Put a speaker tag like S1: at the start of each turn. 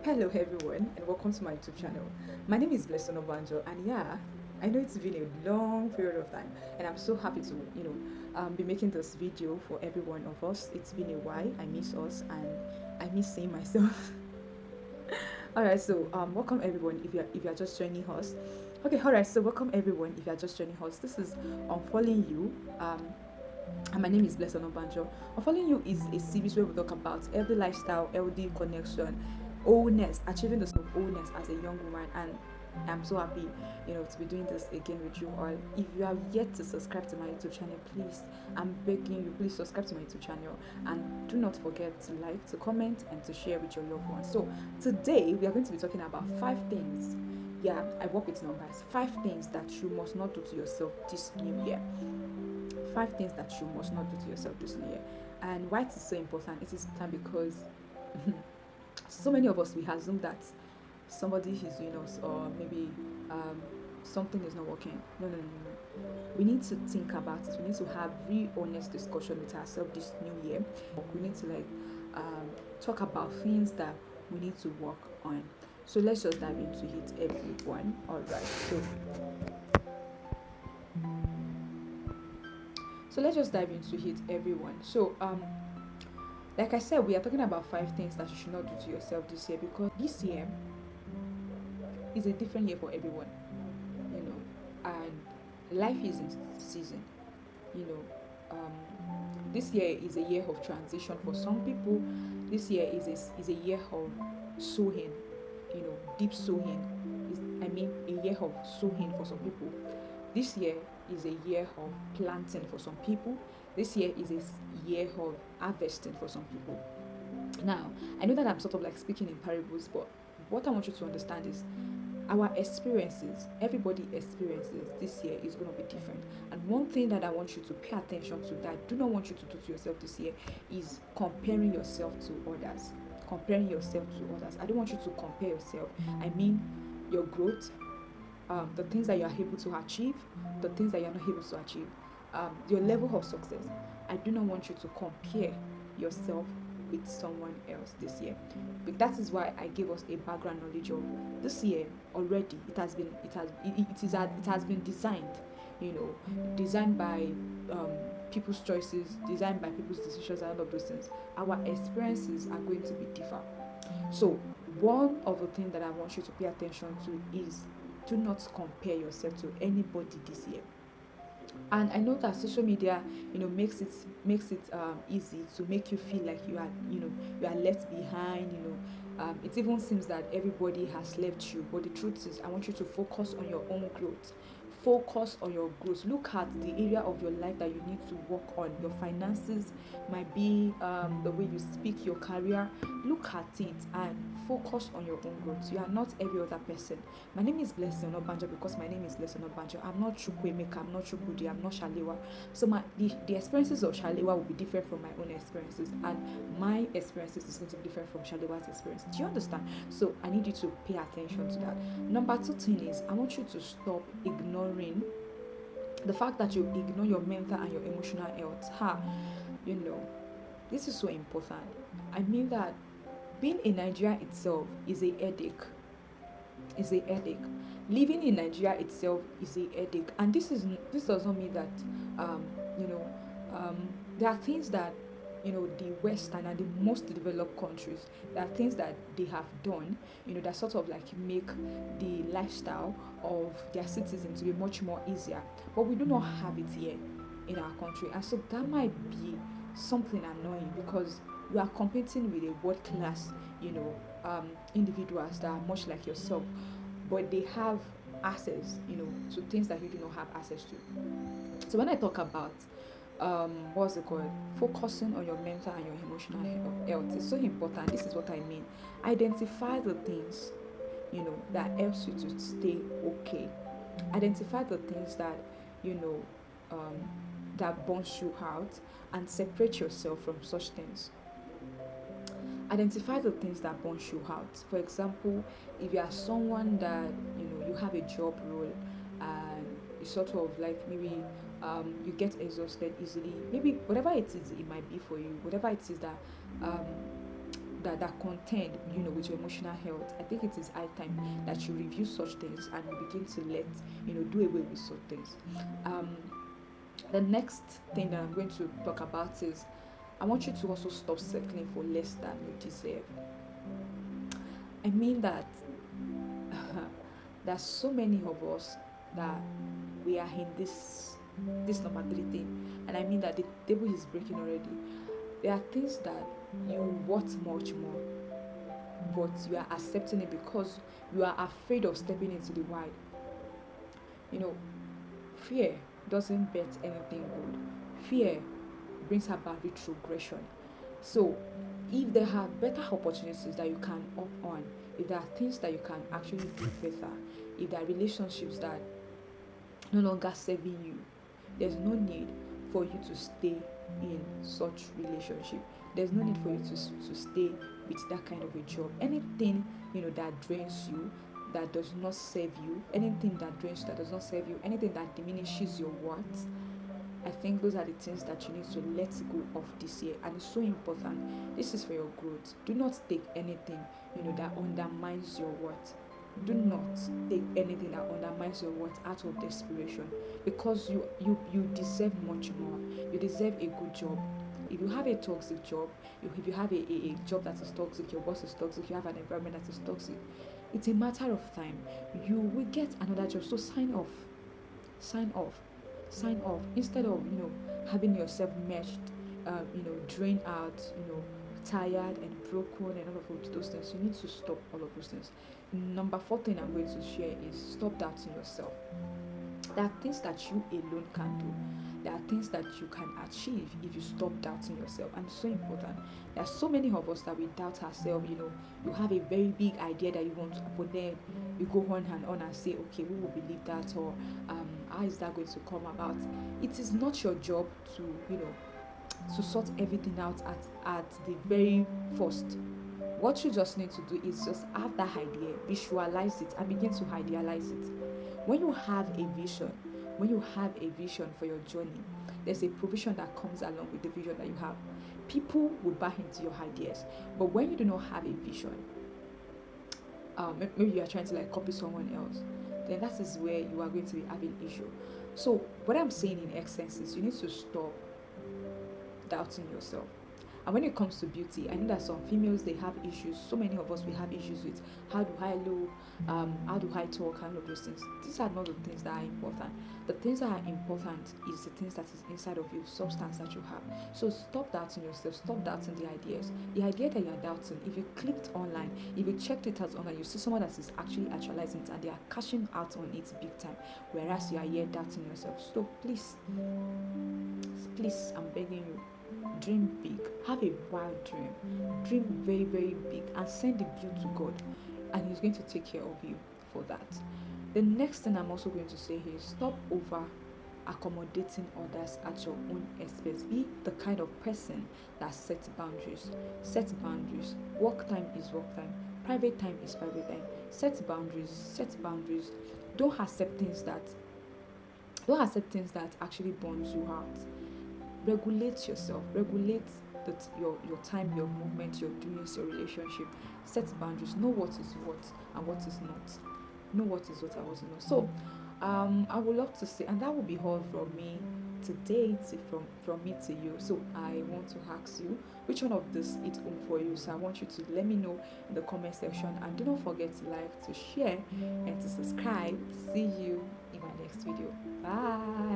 S1: Hello everyone and welcome to my YouTube channel. My name is Blessing Obanjo and yeah, I know it's been a long period of time and I'm so happy to, be making this video for every one of us. It's been a while. I miss us and I miss seeing myself. Alright, so welcome everyone if you're just joining us. Okay, alright, so welcome everyone if you're just joining us. This is Unfollowing You. And my name is Blessing Obanjo. Unfollowing You is a series where we talk about healthy lifestyle, healthy connection, wholeness, achieving the sort of wholeness as a young woman. And I'm so happy, to be doing this again with you all. If you have yet to subscribe to my YouTube channel, please, I'm begging you, please subscribe to my YouTube channel. And do not forget to like, to comment, and to share with your loved ones. So today we are going to be talking about 5 things. Yeah, I work with numbers. 5 things that you must not do to yourself this new year. 5 things that you must not do to yourself this new year. And why it is so important? It is important because so many of us we assume that somebody is doing us, or maybe um, something is not working. No, no, no, no, no. We need to think about it. We need to have real honest discussion with ourselves this new year. We need to talk about things that we need to work on. So let's just dive into it, everyone. All right. So let's just dive into it, everyone. Like I said, we are talking about 5 things that you should not do to yourself this year, because this year is a different year for everyone, you know, and life is in season, you know. This year is a year of transition for some people. This year is a year of sowing, deep sowing. I mean, a year of sowing for some people. This year is a year of planting for some people. This year is a year of harvesting for some people. Now, I know that I'm sort of like speaking in parables, but what I want you to understand is our experiences, everybody experiences this year is going to be different. And one thing that I want you to pay attention to, that I do not want you to do to yourself this year, is comparing yourself to others. Comparing yourself to others. I don't want you to compare yourself. I mean, your growth, the things that you are able to achieve, the things that you are not able to achieve, your level of success. I do not want you to compare yourself with someone else this year. But that is why I gave us a background knowledge of this year already. It has been designed, designed by people's choices, designed by people's decisions, and all of those things. Our experiences are going to be different. So one of the things that I want you to pay attention to is, do not compare yourself to anybody this year. And I know that social media, makes it easy to make you feel like you are left behind. It even seems that everybody has left you, but the truth is, I want you to focus on your own growth. Focus on your growth. Look at the area of your life that you need to work on. Your finances might be the way you speak, your career. Look at it and focus on your own growth. You are not every other person. My name is Blessing Obanjo because my name is Blessing Obanjo. I'm not Chukwemeka, I'm not Chukwudi, I'm not Shalewa. So the experiences of Shalewa will be different from my own experiences, and my experiences is going to be different from Shalewa's experience. Do you understand? So I need you to pay attention to that. Number 2 thing is, I want you to stop ignoring the fact that you ignore your mental and your emotional health. You know, this is so important. I mean that being in Nigeria itself is a headache. Is a headache. Living in Nigeria itself is a headache, and this does not mean that um, you know um, there are things that the Western and the most developed countries. There are things that they have done, that sort of like make the lifestyle of their citizens to be much more easier. But we do not have it here in our country, and so that might be something annoying, because you are competing with a world class, individuals that are much like yourself, but they have access, to things that you do not have access to. So when I talk about what's it called, focusing on your mental and your emotional health is so important. This is what I mean. Identify the things that helps you to stay okay. Identify the things that you know um, that burns you out, and separate yourself from such things. Identify the things that burns you out. For example, if you are someone that you have a job role, and you sort of like maybe you get exhausted easily, maybe whatever it is it might be for you, whatever it is that um, that contend, with your emotional health, I think it is high time that you review such things and you begin to let, do away with such things. Um, the next thing that I'm going to talk about is I want you to also stop settling for less than you deserve. I mean that there's so many of us that we are in this number three thing, and I mean that the table is breaking already. There are things that you want much more, but you are accepting it because you are afraid of stepping into the wide. You know, fear doesn't bet anything good. Fear brings about retrogression. So, if there are better opportunities that you can up on, if there are things that you can actually do better, if there are relationships that no longer serving you, there's no need for you to stay in such relationship. There's no need for you to stay with that kind of a job. Anything that drains you, that does not serve you, anything that drains you, that does not serve you, anything that diminishes your worth, I think those are the things that you need to let go of this year, and it's so important. This is for your growth. Do not take anything that undermines your worth. Do not take anything that undermines your worth out of desperation, because you deserve much more. You deserve a good job. If you have a toxic job, if you have a job that is toxic, your boss is toxic, you have an environment that is toxic, it's a matter of time. You will get another job. So sign off. Sign off. Sign off. Instead of having yourself meshed, drained out, tired and broken and all of those things. You need to stop all of those things. Number 4 thing I'm going to share is stop doubting yourself. There are things that you alone can do. There are things that you can achieve if you stop doubting yourself, and it's so important. There are so many of us that we doubt ourselves. You have a very big idea that you want to, but then you go on and say, okay, who will believe that, or how is that going to come about? It is not your job to sort everything out at the very first. What you just need to do is just have that idea, visualize it, and begin to idealize it. When you have a vision, for your journey, there's a provision that comes along with the vision that you have. People will buy into your ideas, but when you do not have a vision, maybe you are trying to copy someone else, then that is where you are going to be having issue. So what I'm saying in essence is you need to stop doubting yourself. And when it comes to beauty, I know that some females, they have issues. So many of us, we have issues with how do I look, how do I talk, and all of those things. These are not the things that are important. The things that are important is the things that is inside of you, substance that you have. So stop doubting yourself, stop doubting the ideas. The idea that you're doubting, if you clicked online, if you checked it out online, you see someone that is actually actualizing it and they are cashing out on it big time, whereas you are here doubting yourself. So please, I'm begging you, dream big, have a wild dream very, very big, and send the bill to God, and He's going to take care of you for that. The next thing I'm also going to say is stop over accommodating others at your own expense. Be the kind of person that sets boundaries. Work time is work time, private time is private time. Set boundaries. Don't accept things that actually burns you out. Regulate yourself, regulate your time, your movement, your doings, your relationship. Set boundaries. Know what is what and what is not. Know what is what and what is not. So I would love to say, and that will be all from me today, from me to you. So I want to ask you, which one of this is home for you? So I want you to let me know in the comment section, and do not forget to like, to share, and to subscribe. See you in my next video. Bye.